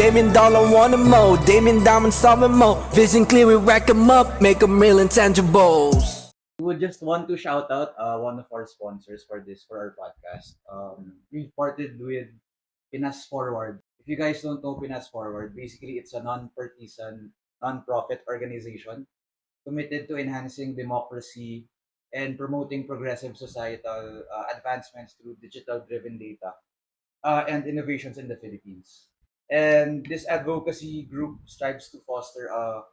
Damien Dollar want 'em more. Damien Diamond solving more. Vision clear, we rack 'em up, make 'em real intangibles. We would just want to shout out one of our sponsors for our podcast. We've partnered with Pinas Forward. If you guys don't know Pinas Forward, basically it's a non-partisan, non-profit organization committed to enhancing democracy and promoting progressive societal advancements through digital-driven data and innovations in the Philippines. And this advocacy group strives to foster a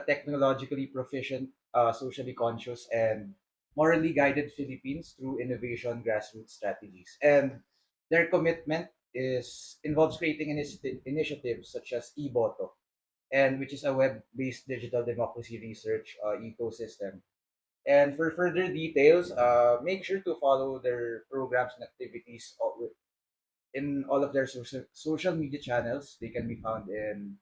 technologically proficient, socially conscious, and morally guided Philippines through innovation grassroots strategies. And their commitment is involves creating initiatives such as eBoto, and which is a web-based digital democracy research ecosystem. And for further details, make sure to follow their programs and activities in all of their social media channels. They can be found in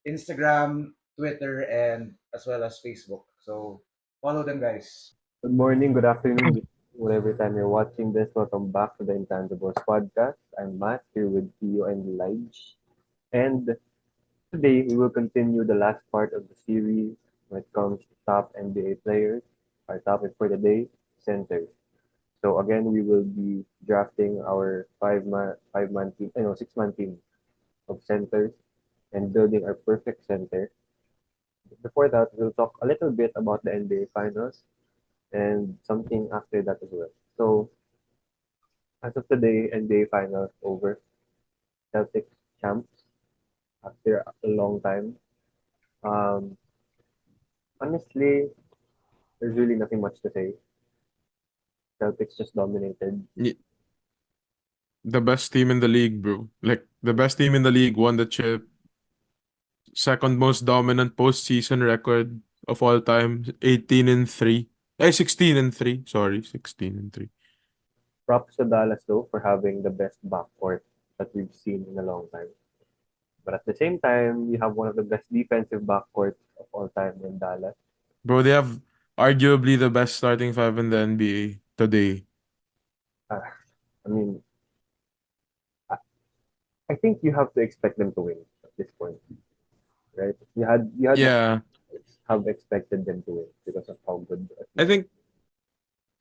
Instagram, Twitter, and as well as Facebook. So follow them, guys. Good morning, good afternoon, good evening, whatever time you're watching this. Welcome back to the Intangibles podcast. I'm Matt here with Theo and Lige. And today we will continue the last part of the series when it comes to top NBA players. Our topic for the day, centers. So again, we will be drafting our five man team, 6-man team of centers and building our perfect center. Before that, we'll talk a little bit about the NBA Finals and something after that as well. So as of today, NBA Finals over. Celtics champs after a long time. Um, Honestly, there's really nothing much to say. Celtics just dominated. Y- The best team in the league, bro. Like the best team in the league won the chip. Second most dominant postseason record of all time. 18-3. 16-3. Sorry, 16-3. Props to Dallas though for having the best backcourt that we've seen in a long time. But at the same time, we have one of the best defensive backcourts of all time in Dallas. Bro, they have arguably the best starting five in the NBA today. Uh, I mean, I, I think you have to expect them to win at this point, right? You had Yeah, have expected them to win because of how good. I think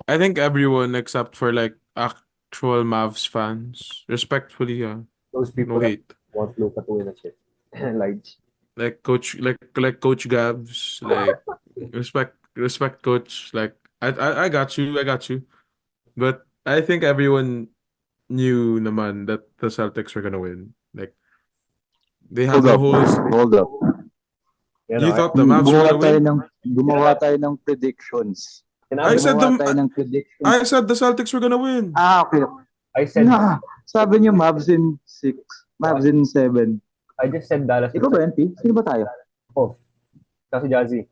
I think everyone except for like actual Mavs fans, respectfully, yeah, Those no people that hate. want Luka to win a chip, like Like Coach Gabs, like respect Coach. Like I got you, I got you. But I think everyone knew naman that the Celtics were gonna win. Like they had Hold the up, holes. hold up. You I thought the Mavs were Gumawa gonna tayo win? ng gumawa tayo ng predictions. I sinabi, said Gumawa the tayo ng predictions. I said the Celtics were gonna win. Okay. I said Sabi niyo Mavs in 6, Mavs in 7. I just said Dallas. Ikaw ba yan, P? Sino ba tayo? Oh, kasi Jazzy.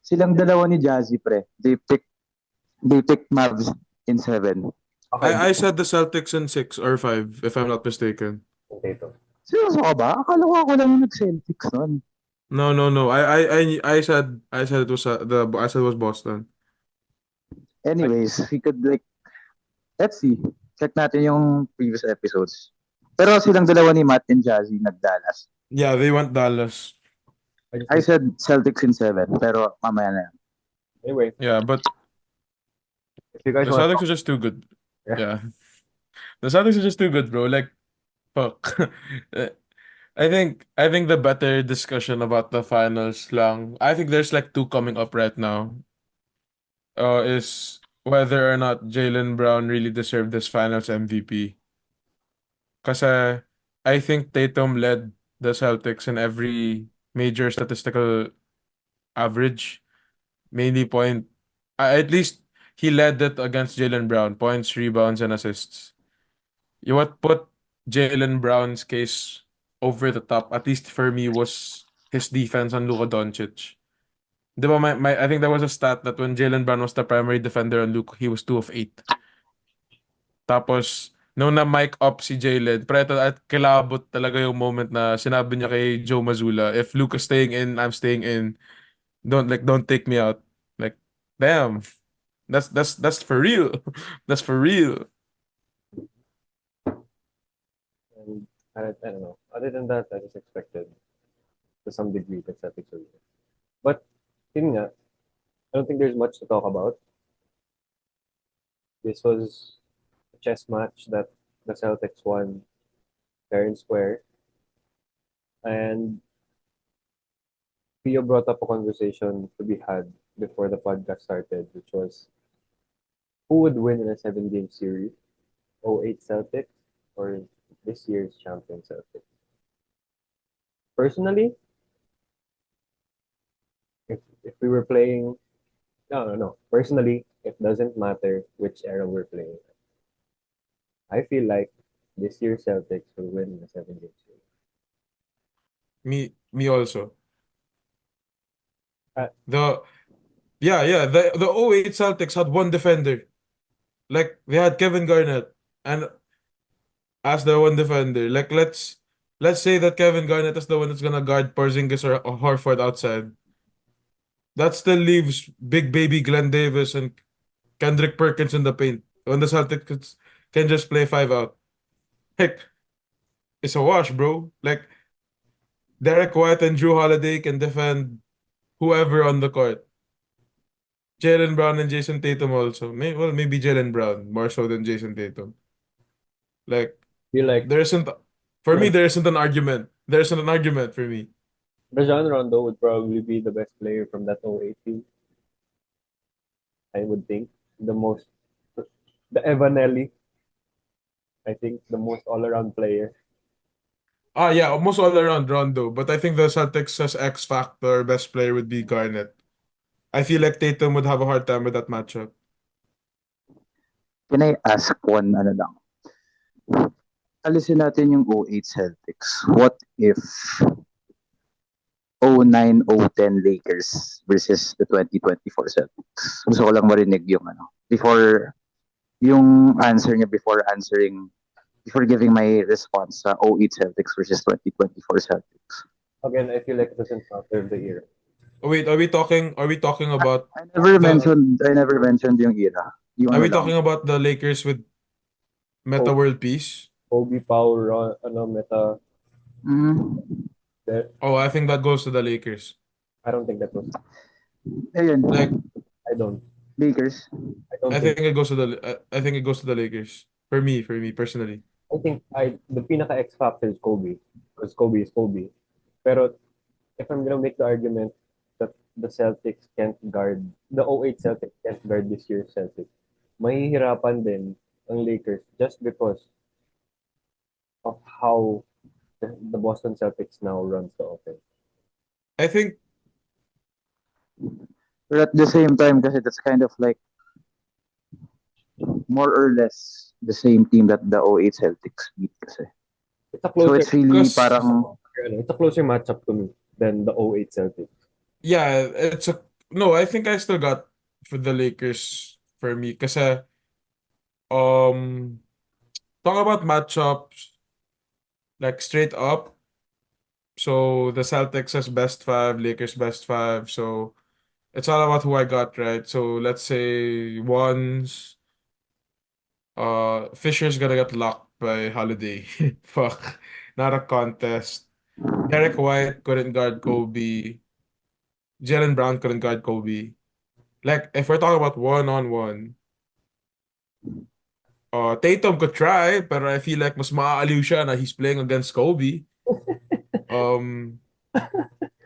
Silang dalawa ni Jazzy, pre. They picked Mavs in 7. Okay, I said the Celtics in 6 or 5, if I'm not mistaken. potato. Seryoso ka ba? Akala ko ako lang yung nag-Celtics nun. No. I said it was I said it was Boston. Anyways, we could let's see. Check natin yung previous episodes. Pero silang dalawa ni Matt and Jazzy nag-Dallas. Yeah, they went Dallas. I said Celtics in 7, pero mamaya na yan. Anyway, Yeah, but if you guys the want Celtics are just too good. Yeah. Yeah. The Celtics are just too good, bro. Like, fuck. I think the better discussion about the finals lang. I think there's like two coming up right now. Is whether or not Jalen Brown really deserved this finals MVP. Kasi I think Tatum led the Celtics in every major statistical average, mainly at least he led it against Jalen Brown, points, rebounds, and assists. You what put Jalen Brown's case over the top, at least for me, was his defense on Luka Doncic. Di ba, I think there was a stat that when Jalen Brown was the primary defender on Luka, he was 2 of 8. Tapos, nung na-mic up si Jalen, preto at kilabot talaga yung moment na sinabi niya kay Joe Mazzulla, if Luka's staying in, I'm staying in. Don't take me out. Like, damn. That's for real. That's for real. I don't know. Other than that, I just expected to some degree that Celtics will win. But yun nga, I don't think there's much to talk about. This was a chess match that the Celtics won fair and square. And Pio brought up a conversation to be had before the podcast started, which was who would win in a 7 game series? '08 Celtics or this year's champion Celtics? Personally, if we were playing, no. Personally, it doesn't matter which era we're playing. I feel like this year's Celtics will win the 7 game series. Me also. Uh, The the '08 Celtics had one defender. Like they had Kevin Garnett and as the one defender. Like let's say that Kevin Garnett is the one that's gonna guard Porzingis or Horford outside. That still leaves big baby Glenn Davis and Kendrick Perkins in the paint. When the Celtics can just play five out. Heck, it's a wash, bro. Like Derek White and Drew Holiday can defend whoever on the court. Jalen Brown and Jason Tatum also. Maybe Jalen Brown more so than Jason Tatum. Like feel like there isn't for me there isn't an argument. There isn't an argument for me. Rajon Rondo would probably be the best player from that '08 team. I would think the Evanelli. I think the most all-around player. Yeah, almost all around Rondo, but I think the Celtics' X factor best player would be Garnett. I feel like Tatum would have a hard time with that matchup. Can I ask one ano lang? Alisin natin yung '08 Celtics. What if '09, '10 Lakers versus the 2024 Celtics? Gusto ko lang marinig yung before yung answer niya before giving my response sa '08 Celtics versus 2024 Celtics. Again, I feel like it doesn't matter the year. Oh, wait, are we talking about I never the mentioned yung era. Yung are ano we lang. talking about the Lakers with Meta Kobe, World Peace? Kobe Power, Meta. Mm, Oh, I think that goes to the Lakers. I don't think that was. ayun, Like I don't. Lakers. I don't I think. think it goes to the Lakers. For me personally. I think the pinaka X factor is Kobe because Kobe is Kobe. Pero if I'm gonna make the argument that the Celtics can't guard the '08 Celtics can't guard this year's Celtics, mahihirapan din ang Lakers just because of how the Boston Celtics now runs the offense. I think But at the same time, kasi that's kind of like more or less the same team that the '08 Celtics beat kasi. It's a So closer it's really because parang it's a closer matchup to me than the '08 Celtics. yeah, no, I think I still got for the Lakers for me kasi talk about matchups like straight up. So the Celtics has best five, Lakers best five. So it's all about who I got, right? So let's say ones, Fisher's gonna get locked by Holiday. Fuck, not a contest. Derek White couldn't guard Kobe. Jalen Brown couldn't guard Kobe. Like if we're talking about one-on-one, Tatum could try, but I feel like mas maaaliw siya na he's playing against Kobe. Um,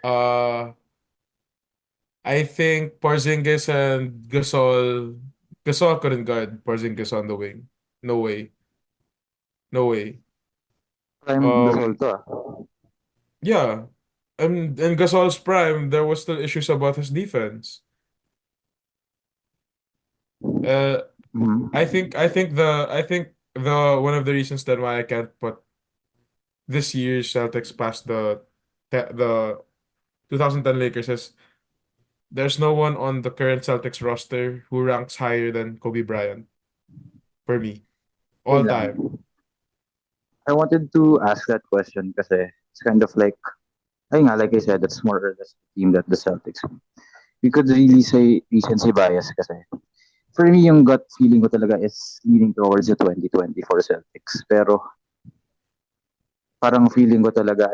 uh, I think Porzingis and Gasol couldn't guard Porzingis on the wing. No way. No way. prime Gasol Um, to yeah. And in Gasol's prime, there was still issues about his defense. Uh, Mhm. I think the one of the reasons then why I can't put this year's Celtics past the 2010 Lakers is there's no one on the current Celtics roster who ranks higher than Kobe Bryant for me Okay all lang. time. I wanted to ask that question kasi it's kind of like, like I said, that's more or less the team that the Celtics beat. We could really say recency bias kasi. For me, yung gut feeling ko talaga is leaning towards the 2024 Celtics. Pero parang feeling ko talaga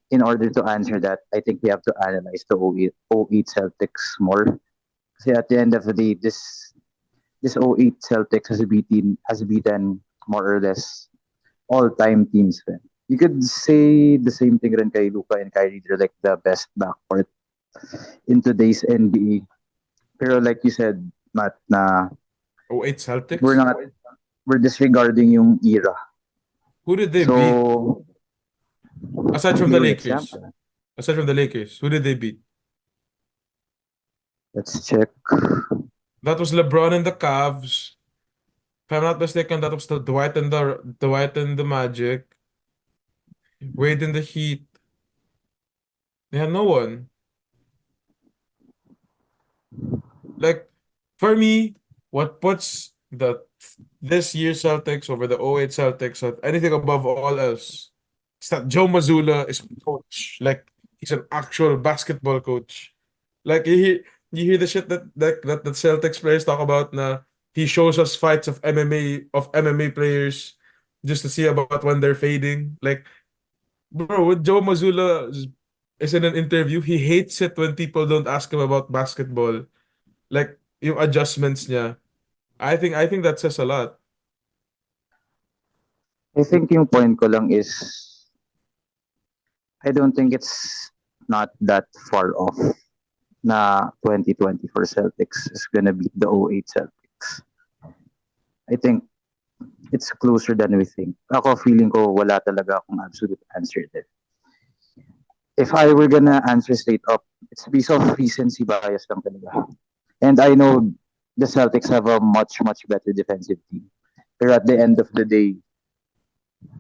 in order to answer that, I think we have to analyze the O8 Celtics more. Kasi at the end of the day, this O8 Celtics has beaten more or less all-time teams. Rin. You could say the same thing rin kay Luka and Kyrie. They're like the best backcourt in today's NBA. Pero like you said, Matt, na 08 Celtics? we're disregarding yung era. Who did they beat? So, Aside from hindi the ko Lakers. example. Aside from the Lakers, who did they beat? Let's check. That was LeBron and the Cavs. If I'm not mistaken, that was the Dwight and the Magic. Wade in the Heat. They had no one. Like, for me, what puts this year's Celtics over the '08 Celtics at anything above all else is that Joe Mazzulla is a coach. Like, he's an actual basketball coach. Like, you hear the shit that the Celtics players talk about na he shows us fights of MMA players just to see about when they're fading. Like, bro, when Joe Mazzulla is in an interview, he hates it when people don't ask him about basketball. Like, yung adjustments niya. I think that says a lot. I think yung point ko lang is, I don't think it's not that far off na 2024 Celtics is gonna beat the '08 Celtics. I think it's closer than we think. Ako, feeling ko wala talaga akong absolute answer there. If I were gonna answer straight up, it's based off recency bias lang talaga. And I know the Celtics have a much, much better defensive team. Pero at the end of the day,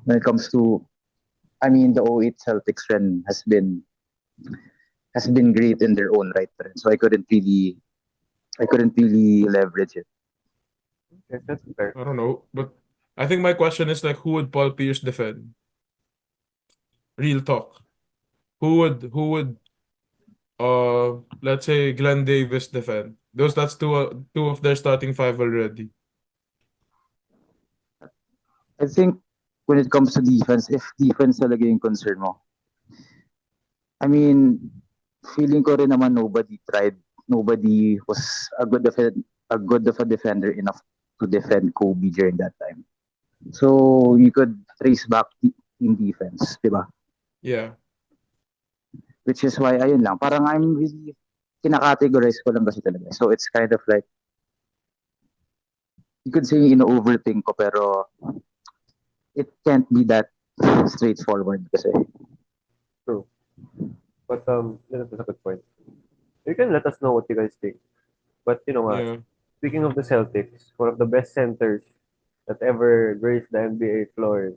when it comes to, the '08 Celtics run has been great in their own right. So I couldn't really leverage it. Yes, that's fair. I don't know, but I think my question is like, who would Paul Pierce defend? Real talk. Who would let's say Glenn Davis defend? That's two of their starting five already. I think when it comes to defense, if defense talaga yung concern mo, feeling ko rin naman nobody tried. Nobody was a good of a defender enough to defend Kobe during that time. So you could trace back in defense, di ba? Yeah. Which is why, ayun lang, parang I'm really, kinakategorize ko lang kasi talaga. So it's kind of like, you could say ino-overthink ko, pero it can't be that straightforward kasi. True. But that's a good point. You can let us know what you guys think. But Yeah. speaking of the Celtics, one of the best centers that ever graced the NBA floor,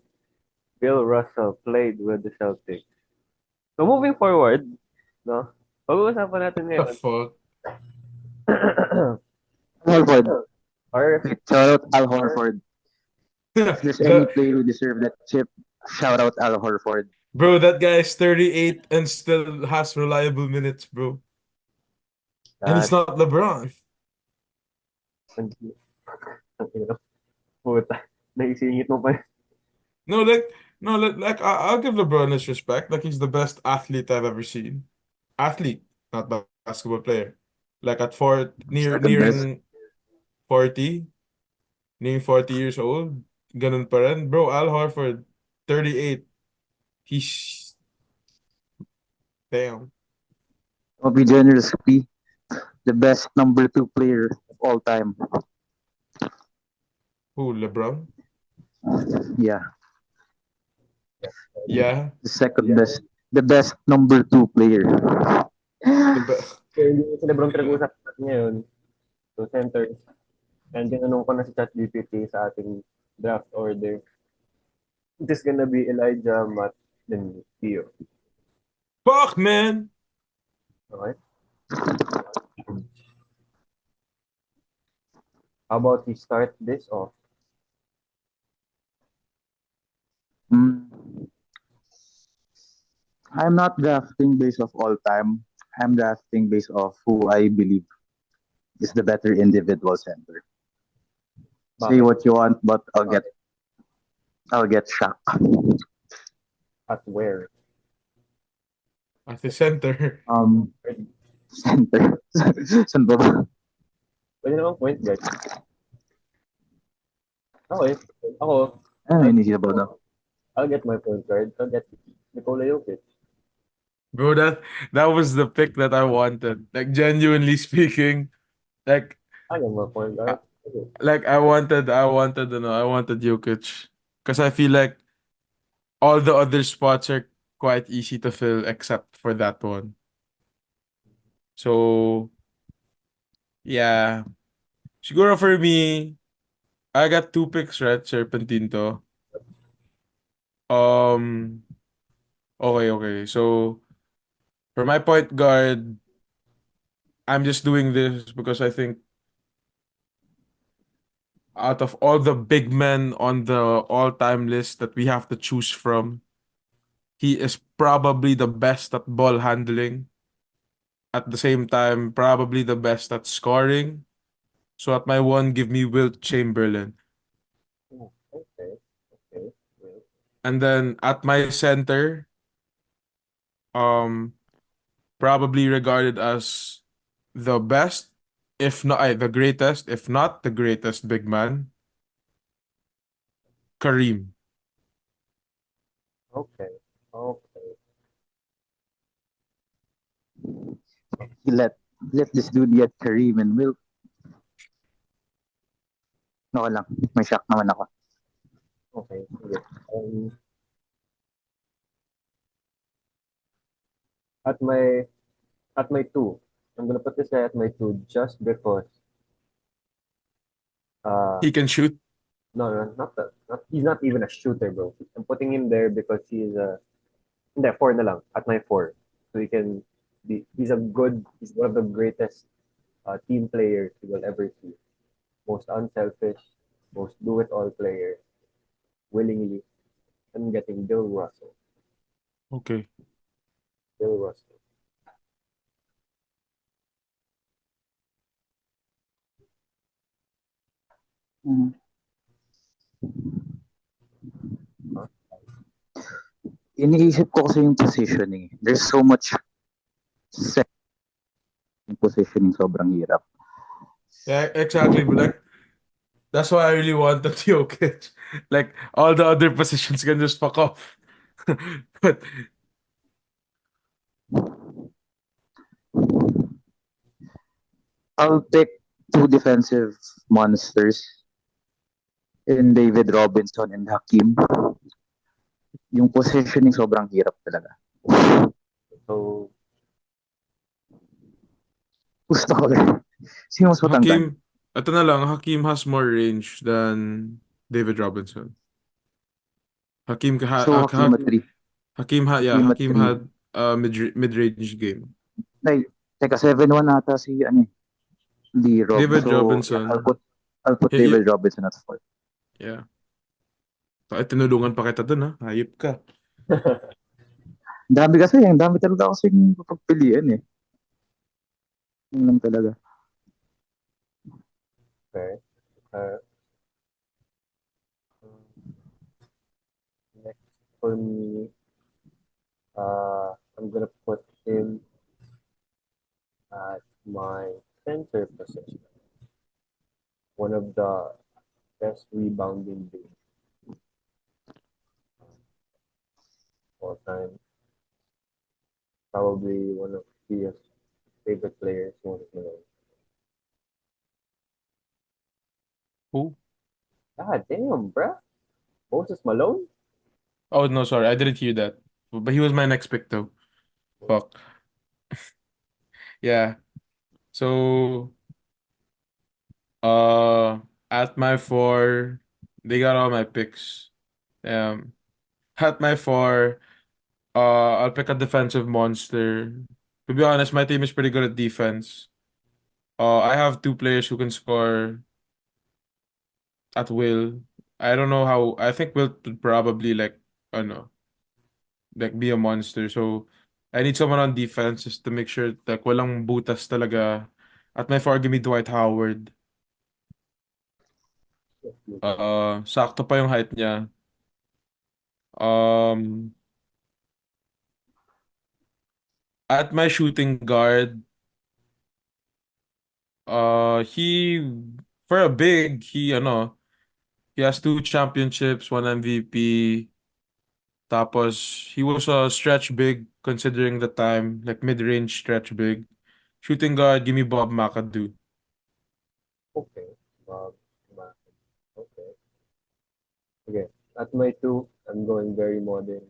Bill Russell played with the Celtics. So moving forward, no, pag-uusapan natin The ngayon. fuck? Horford. Our Shout out Al Horford. If there's any player who deserve that chip, shout out Al Horford. Bro, that guy is 38 and still has reliable minutes, bro. And it's not LeBron. Puta, naisingit mo pa. No, like I'll give LeBron his respect. Like, he's the best athlete I've ever seen. Athlete, not basketball player. Like at nearing 40, nearing 40 years old, ganun pa rin. Bro, Al Horford, 38. He's damn. I'll be generous, P. The best number 2 player of all time. Who, LeBron? Yeah, Yeah. the second best. The best number 2 player. Kaya yung sa Lebron pinag-uusapan natin ngayon, so centers, and tinanong ko na si ChatGPT sa ating draft order. It is gonna be Elijah, Matt, then Theo. Fuck, man. Okay? How about we start this off? I'm not drafting based off all time. I'm drafting based off who I believe is the better individual center. Say Bakit? what you want, but I'll get shocked. At where? At the center. Center. Saan ba ba? Pwede naman point guard. Okay. Ako, Ano I'll, inisip ba daw? I'll get my point guard. I'll get Nikola Jokic. Bro, that was the pick that I wanted. Like genuinely speaking, like I'll get my point uh, guard. Okay. I wanted Jokic because I feel like all the other spots are quite easy to fill except for that one. So yeah, siguro for me, I got two picks, right? Serpentine to. Um, okay. So for my point guard, I'm just doing this because I think out of all the big men on the all-time list that we have to choose from, he is probably the best at ball handling. At the same time, probably the best at scoring. So at my one, give me Wilt Chamberlain. Oh, okay. Okay. Well, And then at my center, um, probably regarded as the best, if not the greatest, if not the greatest big man, Kareem. okay. Okay. He let this dude get Kareem and Will. Okay lang. May shock naman ako. Okay. Sige. Um, at my at my two. I'm gonna put this guy at my two just because uh He can shoot. no, not that, not, he's not even a shooter, bro. I'm putting him there because he's a hindi, four na lang at my four. So he can be he's one of the greatest team players you will ever see. Most unselfish, most do it all player, willingly. I'm getting Bill Russell. Okay. Bill Russell. Mm. Iniisip ko kasi yung positioning. There's so much set in positioning. Sobrang hirap. Yeah, exactly. But like that's why I really wanted Jokic. Like all the other positions can just fuck off. But I'll pick two defensive monsters in David Robinson and Hakim. Yung positioning sobrang hirap talaga. So Gusto ko rin. Sino mas matangkad? Ito na lang, Hakim has more range than David Robinson. Hakim ha, So, Hakim at 3. Hakim at Hakim 3. had a mid-range game. Like, teka, 7-1 ata si, hindi Rob. David So, yeah, I'll Robinson. put, I'll put He, David Robinson at 4. yeah. Ay, tinulungan pa kita dun ha. Hayop ka. Ang dami talaga kasi pagpilian eh. Yun lang talaga. okay. Uh, next for me, I'm gonna put him at my center position. One of the best rebounding bigs all time. Probably one of his favorite players, Moses Malone. Who? God damn, bruh. Moses Malone? Oh, no, sorry. I didn't hear that. But he was my next pick though. Fuck. Yeah. So, uh, at my four, they got all my picks. Um, at my four, I'll pick a defensive monster. To be honest, my team is pretty good at defense. I have two players who can score at will. I don't know how. I think Will would probably like, I don't know, like be a monster. So I need someone on defense just to make sure that walang butas talaga. At my four, give me Dwight Howard. Sakto pa yung height niya. Um, At my shooting guard, he for a big, he has two championships, one MVP. Tapos he was a stretch big considering the time, like mid-range stretch big. Shooting guard, give me Bob McAdoo. Okay. Bob, Mac. Okay. Okay. At my two, I'm going very modern,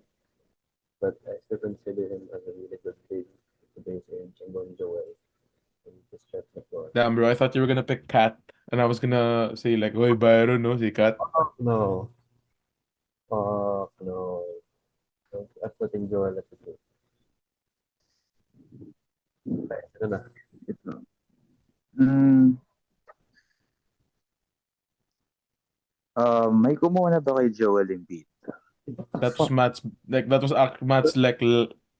but I still consider him as a really good big at today's age. I'm going Joel and the stretch the floor. Damn, bro, I thought you were gonna pick Cat, and I was gonna say like, "Oy, Byron, no, si Cat." No. No. I'm putting Joel at the two. Okay, ano na? Ito. Mm, may kumuha na ba kay Joel Embiid? That was Matt's like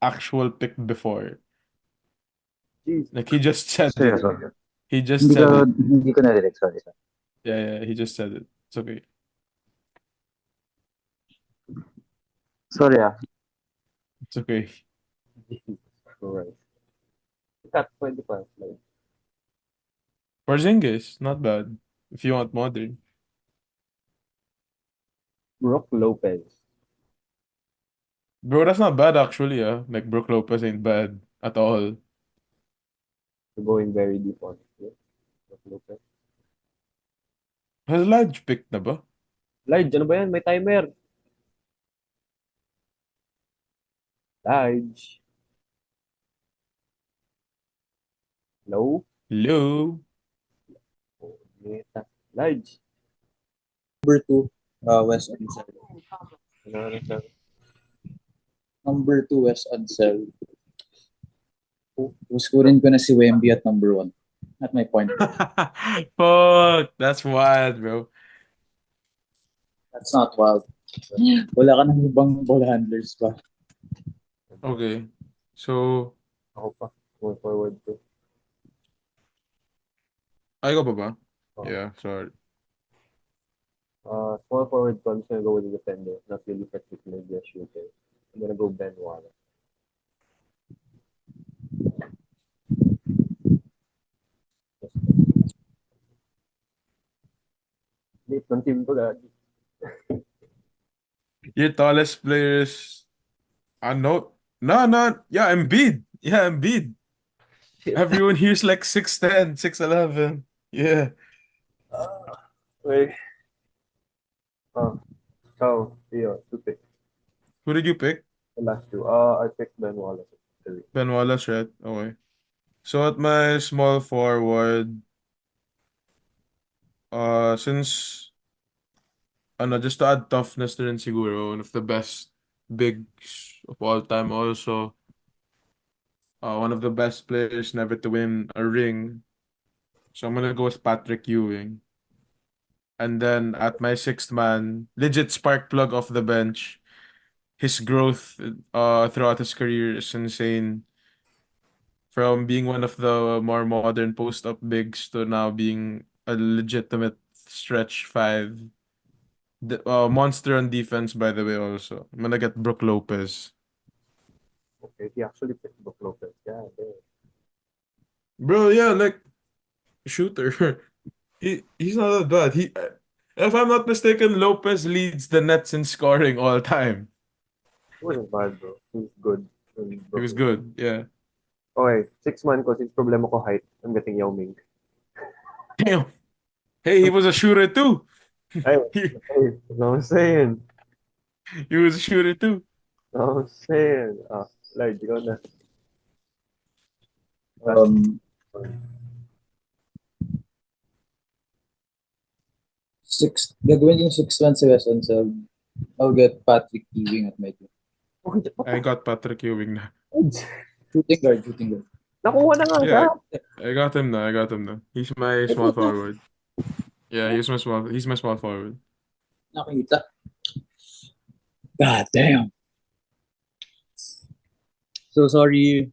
actual pick before. Jeez. Like he just said it. Seryoso. He just said it. Hindi ko narinig. Sorry. Yeah, he just said it. It's okay. Sorry ah. It's okay. Alright. Cut, pwede pa. Like, Porzingis, not bad. If you want modern. Brook Lopez. Bro, that's not bad actually, Like Brook Lopez ain't bad at all. We're going very deep on it. Brook Lopez. Has Lige picked na ba? Lige, ano ba yan? May timer. Lige. Hello? Hello? Oh, Meta. Lige. Number 2, West Ansel. Ano siya? Number 2, West Ansel. Scorein ko na si Wemby at number 1. At my point. Fuck, that's wild, bro. That's not wild. Wala ka ng ibang ball handlers pa. Okay. So, Ako pa. Going forward to. ay ko pa ba? Oh. Yeah, sorry. Small forward ko, I'm just gonna go with the defender. Not really particularly a shooter. I'm gonna go Ben Wallace. Late ng team ko lagi. Your tallest players. No, yeah, Embiid. Yeah, Embiid. Everyone here's like 6'10", 6'11". Yeah. Wait. Theo, two picks. Who did you pick? The last two. I picked Ben Wallace. Ben Wallace, right? Okay. So at my small forward, since just to add toughness na rin siguro, one of the best bigs of all time also. One of the best players never to win a ring. So I'm gonna go with Patrick Ewing. And then at my sixth man, legit spark plug off the bench. His growth throughout his career is insane. From being one of the more modern post-up bigs to now being a legitimate stretch five. Monster on defense, by the way, also. I'm gonna get Brook Lopez. Okay, he actually picked Brook Lopez. Yeah, there. Bro, yeah, like shooter. He's not that bad. If I'm not mistaken, Lopez leads the Nets in scoring all time. He wasn't bad, bro. He was good. He was good, yeah. Okay, 6 man ko, since problema ko height, I'm getting Yao Ming. Damn. Hey, he was a shooter too. Hey, what I'm saying. He was a shooter too. What I'm saying. Like, ikaw na. Gagawin yung 6-1 si West Ansel. I'll get Patrick Ewing at my team. I got Patrick Ewing na. Shooting guard. Nakuha na nga siya. Yeah, I got him na. He's my small forward. Yeah, he's my small forward. Nakita. God damn. So sorry.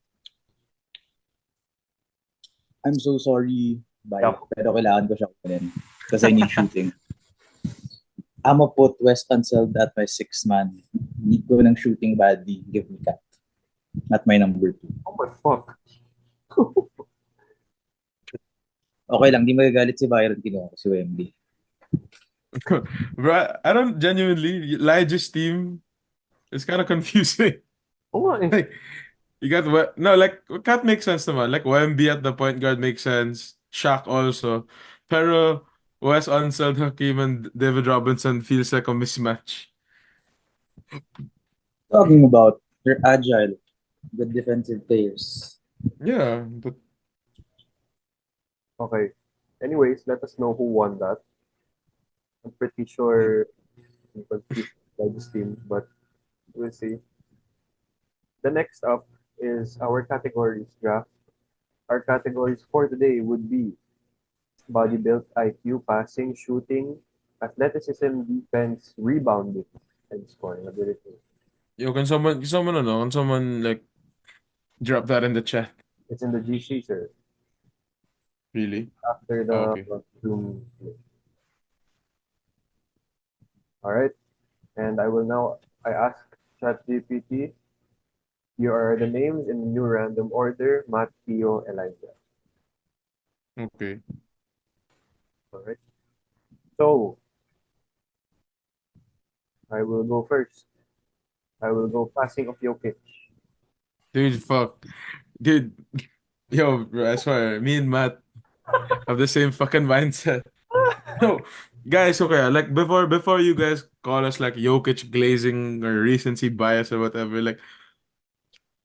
I'm so sorry. Bye. Pero kailangan ko siya kunin. Kasi I need shooting. I'm gonna put West Ansel at my 6th man. Need ko ng shooting badly. Give me that. Not my number 2. Oh my fuck. Okay lang, di magagalit si Byron kinuha ko si Wemby. Bro, I don't genuinely. Elijah's team is kind of confusing. Oo nga eh. Like, you got what? No, like, Cat makes sense naman. Like, Wemby at the point guard makes sense. Shaq also. Pero, Wes Unseld, Hakeem, and David Robinson feels like a mismatch. Talking about, they're agile, good defensive players. Yeah, but Okay. Anyways, let us know who won that. I'm pretty sure I'm confused by this team, but we'll see. The next up is our categories draft. Our categories for today would be body build, IQ, passing, shooting, athleticism, defense, rebounding, and scoring ability. yo, can someone like drop that in the chat? It's in the GC, sir. Really? After Oh, the okay. Zoom. All right. And I ask ChatGPT, here are the names in new random order, Matt, Theo, Elijah. Okay. All right. So, I will go first. I will go passing of Jokic. Dude, fuck. Dude, yo, bro, I swear, me and Matt have the same fucking mindset. No, guys, okay, like before you guys call us like Jokic glazing or recency bias or whatever, like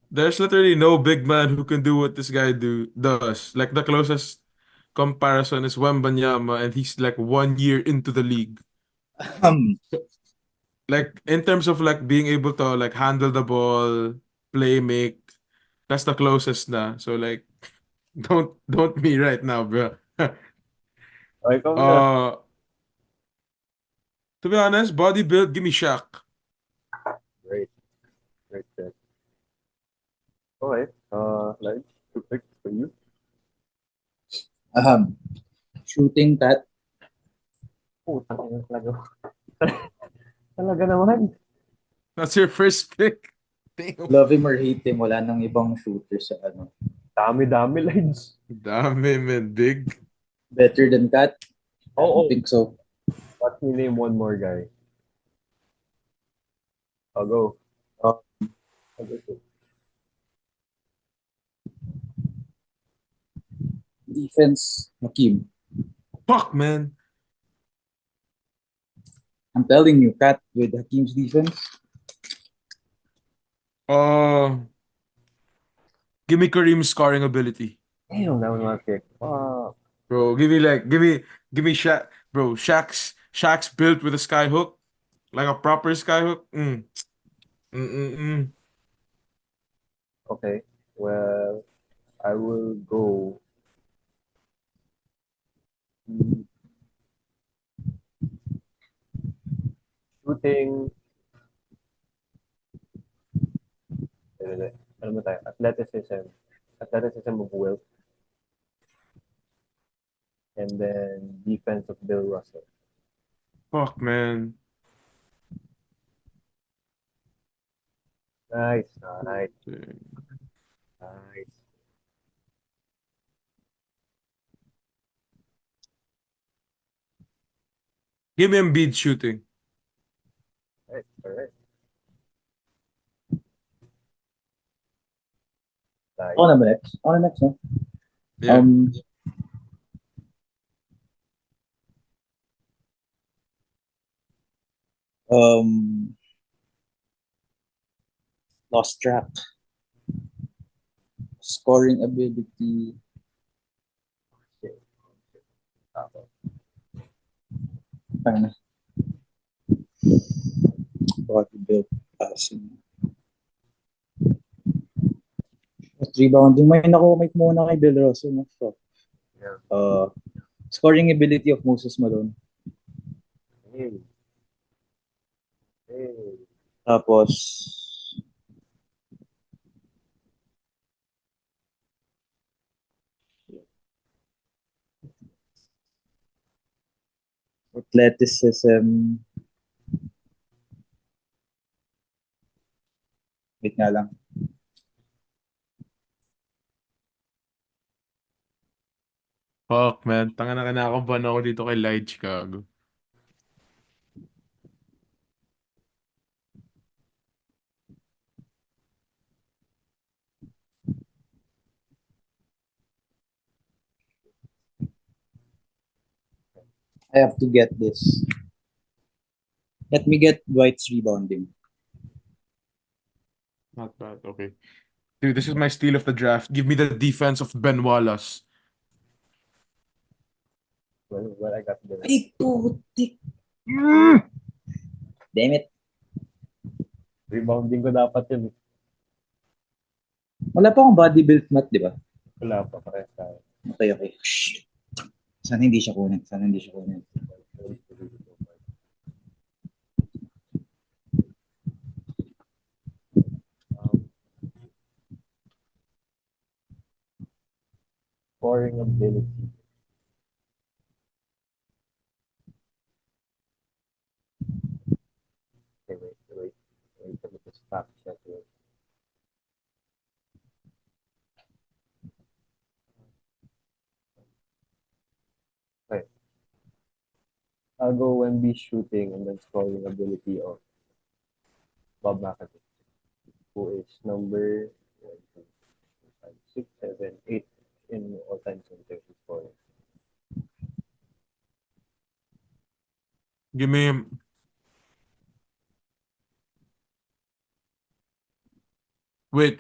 there's literally no big man who can do what this guy does. Like the closest comparison is Wembanyama, and he's like 1 year into the league. Um, Like in terms of like being able to like handle the ball, play, make, that's the closest na. So like, don't me right now, bro. Okay, come na. uh, to be honest, body build, give me Shaq. Great, great, great. Okay, like, two picks for you. shooting that, Oh, tangina talaga. Talaga naman. That's your first pick. Damn. love him or hate him, wala nang ibang shooter sa ano. Dami-dami lines. Dami, man, big. Better than Kat? I Oh, don't oh. think so. Let me name one more guy. I'll go. Uh, I'll go. defense, Hakim. Fuck, man. I'm telling you, Kat with Hakim's defense, Uh, give me Kareem's scoring ability. Damn, that was my pick. Bro, give me Shaq. Bro, Shaq's built with a sky hook. Like a proper sky hook. Mm. Okay. Well, I will go. mm, Shooting. Ano ba tayo? Athleticism. Athleticism of Will. And then defense of Bill Russell. Fuck, man. Nice, nice, nice. Give me Embiid shooting. Alright, alright. Nice. ako na ba next? Ako na next, no? Yeah. Um, lost track. Scoring ability. Ano na? Body build, passing. At rebounding, may muna kay Bill Russell, no? So, Yeah. scoring ability of Moses Malone. Hey. Hey. Tapos, athleticism. Wait nga lang. Fuck, man. Tanga na kinakabahan ako dito kay Lige, gago. I have to get this. Let me get Dwight's rebounding. Not bad, okay. Dude, this is my steal of the draft. Give me the defense of Ben Wallace. Well, I got the Ay, putik. Damn it. rebounding ko dapat yun. Wala pa akong body build mat, di ba? Wala pa parehas tayo. Okay, okay. Shh. Sana hindi siya kunin. Sana hindi siya kunin. Scoring ability. Okay, wait. Let me just fact check it. Okay. I'll go Wemby shooting and then scoring ability of Bob McAdoo, who is number 1, 2, 5, 6, 7, 8 in all-time center scoring. Give me... Wait.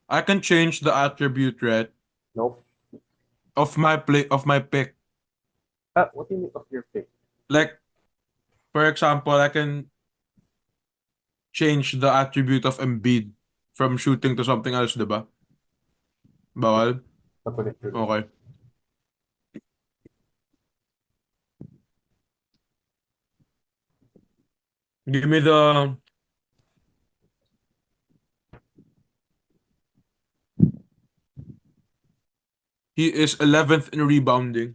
I can change the attribute, right? Nope. Of my pick. What do you mean of your pick? Like, for example, I can change the attribute of Embiid from shooting to something else, diba? Bawal? Not what it should. Okay. Give me the... He is 11th in rebounding.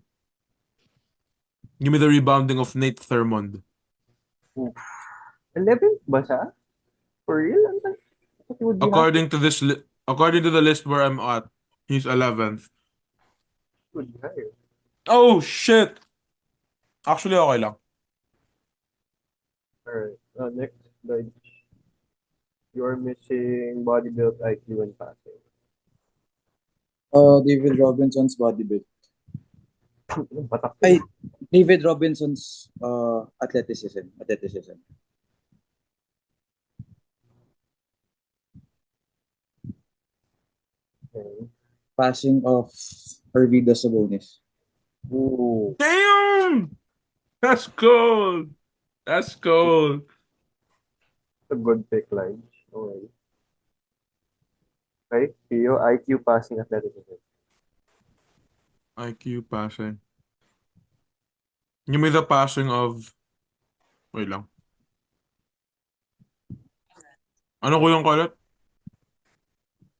Give me the rebounding of Nate Thurmond. 11 ba siya? For real? What would be According to the list where I'm at, he's 11th. would be higher? Oh shit. Actually, okay lang. Alright. Next, you're missing body build, IQ, and passing. David Robinson's body build. Batak. Ay, David Robinson's athleticism. Okay. Passing of Arvidas Sabonis. Ooh. Damn! That's cold. That's cold. A good pick, Lige. Okay. Okay, Theo, IQ, passing, athleticism. IQ passing. Give me the passing of... Wait lang. Ano ko yung kalat?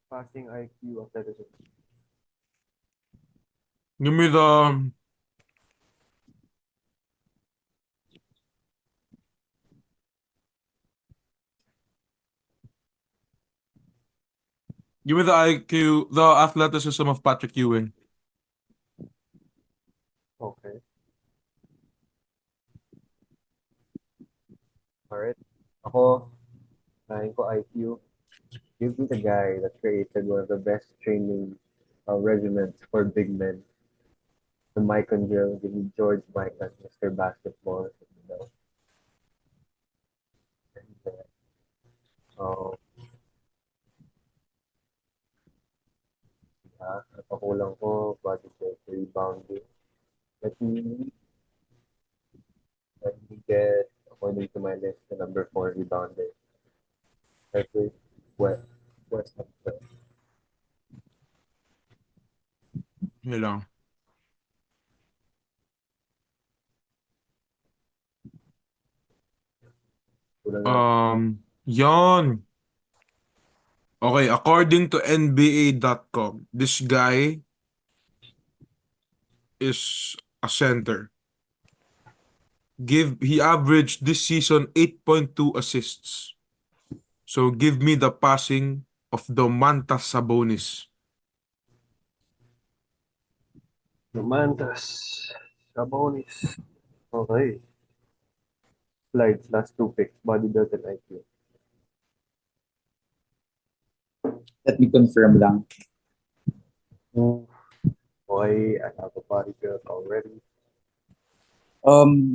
Passing, IQ, athleticism. Give me the... Give me the IQ, the athleticism of Patrick Ewing. Okay. Alright. Ako, nahin ko IQ. Give me the guy that created one of the best training regiments for big men. The Mikan drill. Give me George Mikan, Mr. Basketball. You know. And, napakulang ko, body check, rebounding. Let me get, according to my list, the number 4 rebounder. Every West Hampton. Yun lang. Kulang na. Yon. Okay, according to NBA.com, this guy is a center. He averaged this season 8.2 assists. So give me the passing of Domantas Sabonis. Romantas. Sabonis. Okay. Slides. Last two picks. Body build and IQ. Let me confirm lang. Okay, I have a body build already.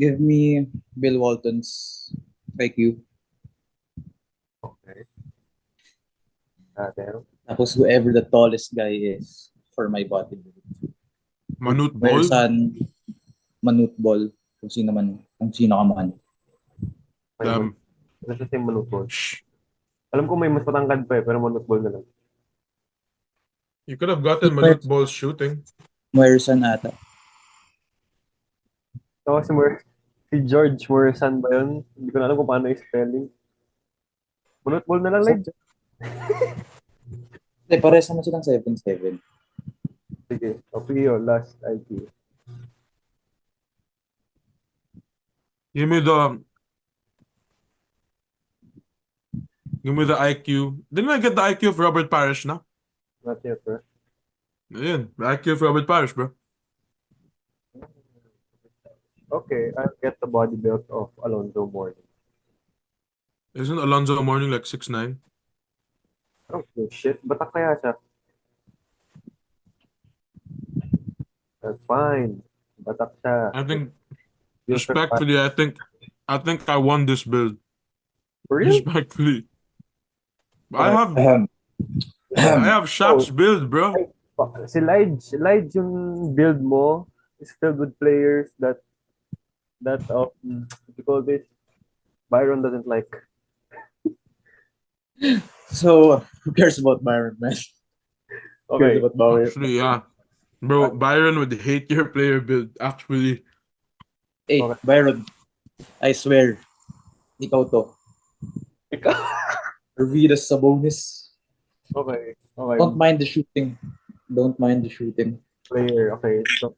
Give me Bill Walton's IQ. Okay. Then, Tapos whoever the tallest guy is for my body build. Manute Bol. Wheresan Manute Ball, kung sino ka man. may Um, Let's just say Manutbol. shh. Alam ko may mas matangkad pa pero Manutbol na lang. You could have gotten Manute Bol's shooting. Wheresan ata. So, si George Morrison ba yun? Hindi ko na alam kung paano yung spelling. Manutbol na lang, like. Pares naman silang 7'7". Sige, Opio, last IQ. Give me the IQ. Didn't I get the IQ of Robert Parrish na? Not yet, bro. Ayun, the IQ of Robert Parrish, bro. Okay, I'll get the body build of Alonzo Mourning. Isn't Alonzo Mourning like 6'9"? Oh, shit. Batak kaya siya? That's fine. Batak siya. I think, You'll respectfully, I think I won this build. For real? Respectfully. I Ahem. have Shaq's build, bro. Si Lige yung build mo is filled with players that what you call this? Byron doesn't like. So, who cares about Byron, man? Who cares Okay. about Byron? Actually, yeah. Bro, Byron would hate your player build, actually. Hey, Okay. Byron, I swear, ikaw to. Arvidas Sabonis. Okay. Don't mind the shooting. Don't mind the shooting. Player. Okay. So,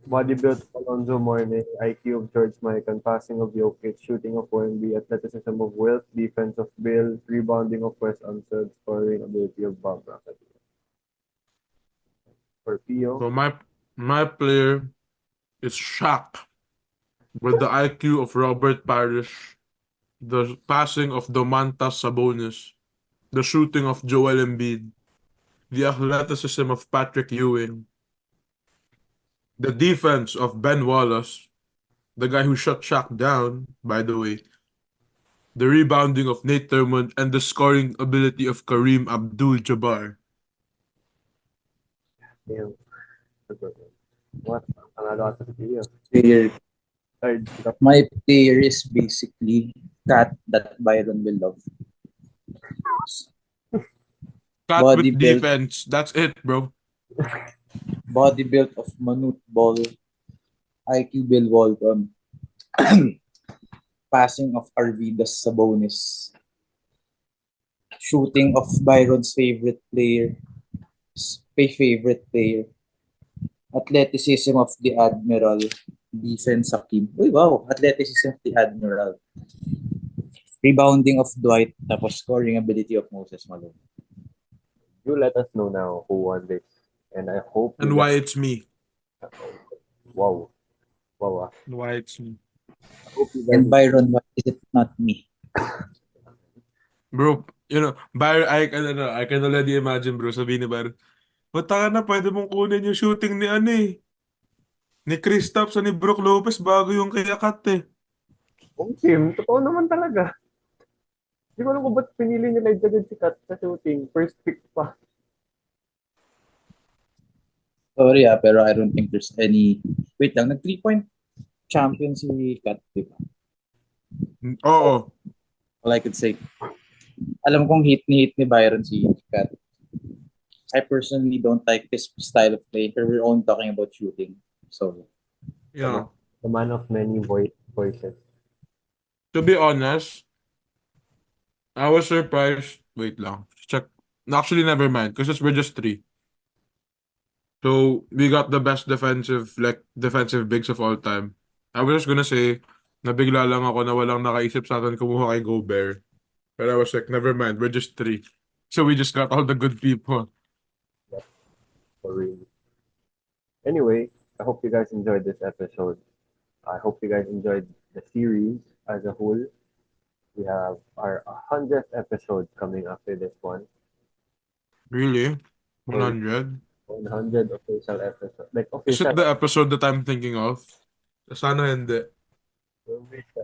body build of Alonzo Mourning, IQ of George Mikan, passing of Jokic, shooting of Wemby, athleticism of Wilt, defense of Bill, rebounding of Wes Unseld, scoring ability of Bob Rocket. For Pio, So my player is Shaq with the IQ of Robert Parrish, the passing of Domantas Sabonis, the shooting of Joel Embiid, the athleticism of Patrick Ewing, the defense of Ben Wallace, the guy who shut Shaq down, by the way, the rebounding of Nate Thurmond, and the scoring ability of Kareem Abdul-Jabbar. Pio. What? Panalo ata si Pio. Player. Ay, My player is basically cat that Byron will love. Cut Body with build. defense. That's it, bro. Body build of Manute Ball. IQ Bill Walton. Passing of Arvidas Sabonis. Shooting of Byron's favorite player. Favorite player. Athleticism of the Admiral. Defense Hakim. Uy, wow. Athleticism of the Admiral. Rebounding of Dwight. Tapos scoring ability of Moses Malone. you let us know now who won this. And I hope And you why it's me. Wow. Wow. And why it's me. I hope you guys And Byron, why is it not me? Bro, Byron, I can already imagine, bro, sabihin ni Byron, bata ka na, pwede mong kunin yung shooting ni Kristaps ni Brook Lopez bago yung kay Kat eh. Oh, Tim, totoo naman talaga. Hindi ko alam kung ba't pinili nila agad si Kat sa shooting. First pick pa. Sorry pero I don't think there's any... Wait lang, nag 3-point champion si Kat, di ba? Oo. All I could say. Alam kong hit ni Byron si Kat. I personally don't like this style of play. We're only talking about shooting. So, Yeah. The man of many voices. To be honest, I was surprised. Wait lang. Check. Actually, never mind. Because we're just three. So, we got the best defensive bigs of all time. I was just gonna say, nabigla lang ako na walang nakaisip sa atin kumuha kay Gobert. But I was like, never mind. We're just three. So, we just got all the good people. For real. Anyway, I hope you guys enjoyed this episode. I hope you guys enjoyed the series as a whole. We have our 100th episode coming after this one. Really? So 100? 100 official episode. Like Is official, it the episode that I'm thinking of? Sana hindi.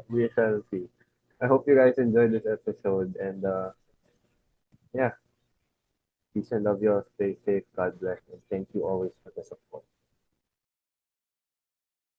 we shall see. I hope you guys enjoyed this episode and yeah, peace and love you all. Stay safe. God bless and thank you always for the support.